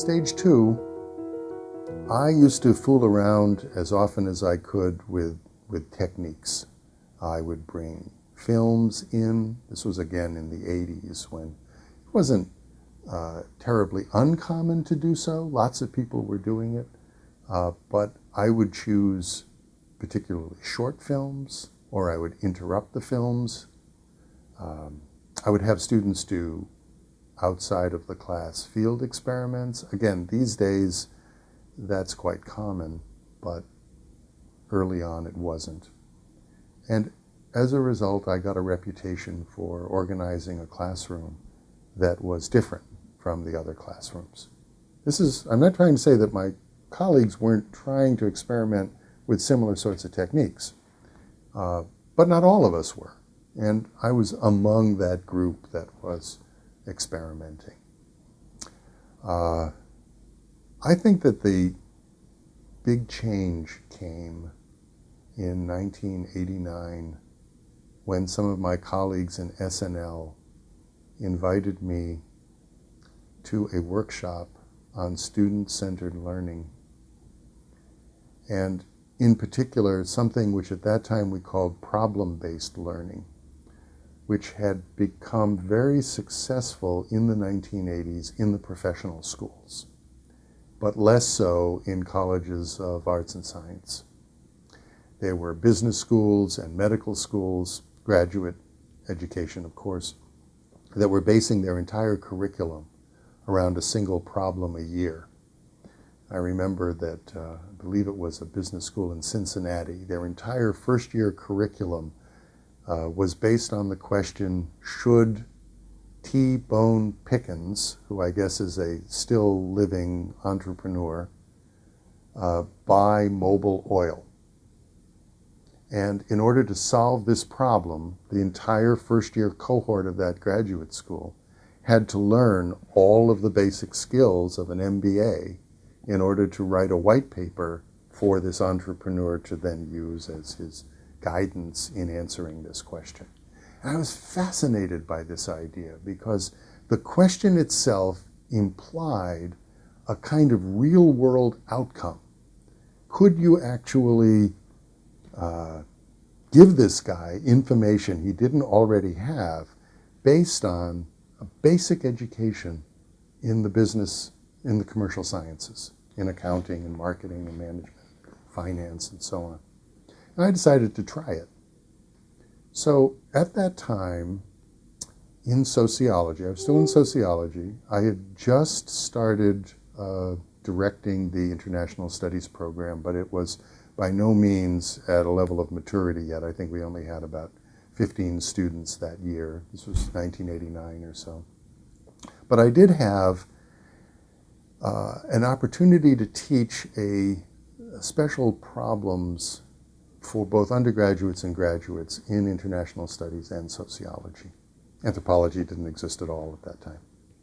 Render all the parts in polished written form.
Stage 2, I used to fool around as often as I could with techniques. I would bring films in. This was again in the 80s when it wasn't terribly uncommon to do so. Lots of people were doing it. But I would choose particularly short films, or I would interrupt the films. I would have students do outside of the class field experiments. Again, these days, that's quite common, but early on it wasn't. And as a result, I got a reputation for organizing a classroom that was different from the other classrooms. I'm not trying to say that my colleagues weren't trying to experiment with similar sorts of techniques, but not all of us were. And I was among that group that was experimenting. I think that the big change came in 1989 when some of my colleagues in SNL invited me to a workshop on student-centered learning. And in particular, something which at that time we called problem-based learning, which had become very successful in the 1980s in the professional schools, but less so in colleges of arts and science. There were business schools and medical schools, graduate education, of course, that were basing their entire curriculum around a single problem a year. I remember that, I believe it was a business school in Cincinnati, their entire first-year curriculum was based on the question, should T. Bone Pickens, who I guess is a still living entrepreneur, buy Mobil oil? And in order to solve this problem, the entire first-year cohort of that graduate school had to learn all of the basic skills of an MBA in order to write a white paper for this entrepreneur to then use as his guidance in answering this question. And I was fascinated by this idea because the question itself implied a kind of real-world outcome. Could you actually give this guy information he didn't already have based on a basic education in the business, in the commercial sciences, in accounting and marketing and management, finance and so on. And I decided to try it. So at that time, in sociology, I was still in sociology, I had just started directing the International Studies program, but it was by no means at a level of maturity yet. I think we only had about 15 students that year. This was 1989 or so. But I did have an opportunity to teach special problems for both undergraduates and graduates in international studies and sociology. Anthropology didn't exist at all at that time,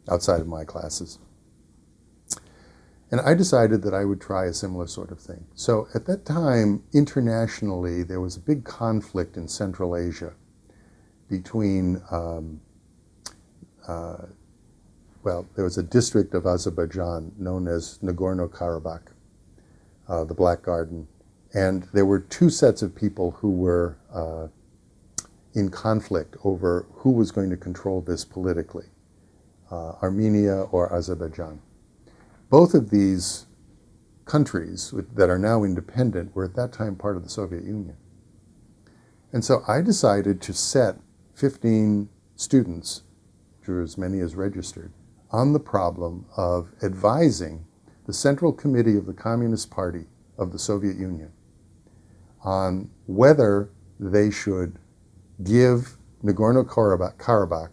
outside of my classes. And I decided that I would try a similar sort of thing. So at that time, internationally, there was a big conflict in Central Asia between, there was a district of Azerbaijan known as Nagorno-Karabakh, the Black Garden, and there were two sets of people who were in conflict over who was going to control this politically, Armenia or Azerbaijan. Both of these countries that are now independent were at that time part of the Soviet Union. And so I decided to set 15 students, which were as many as registered, on the problem of advising the Central Committee of the Communist Party of the Soviet Union on whether they should give Nagorno-Karabakh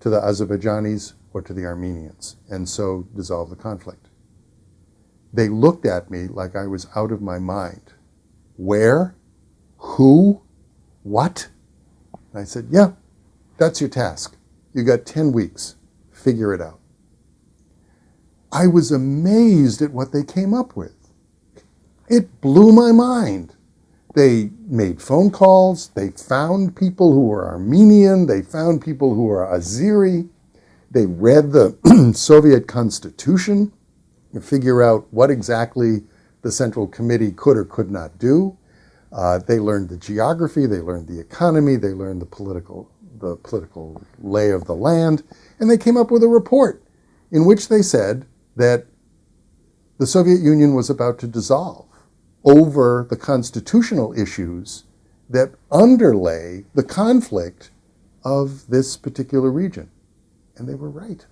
to the Azerbaijanis or to the Armenians, and so dissolve the conflict. They looked at me like I was out of my mind. Where? Who? What? And I said, yeah, that's your task. You got 10 weeks. Figure it out. I was amazed at what they came up with. It blew my mind. They made phone calls. They found people who were Armenian. They found people who were Azeri. They read the Soviet Constitution. figure out what exactly the Central Committee could or could not do. They learned the geography, they learned the economy, they learned the political lay of the land, and they came up with a report in which they said that the Soviet Union was about to dissolve over the constitutional issues that underlay the conflict of this particular region. And they were right.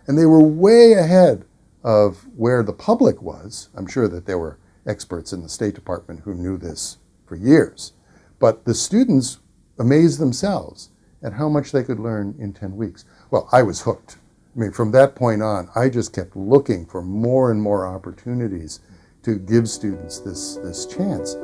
And they were way ahead of where the public was. I'm sure that there were experts in the State Department who knew this for years. But the students amazed themselves at how much they could learn in 10 weeks. Well, I was hooked. I mean, from that point on, I just kept looking for more and more opportunities to give students this chance.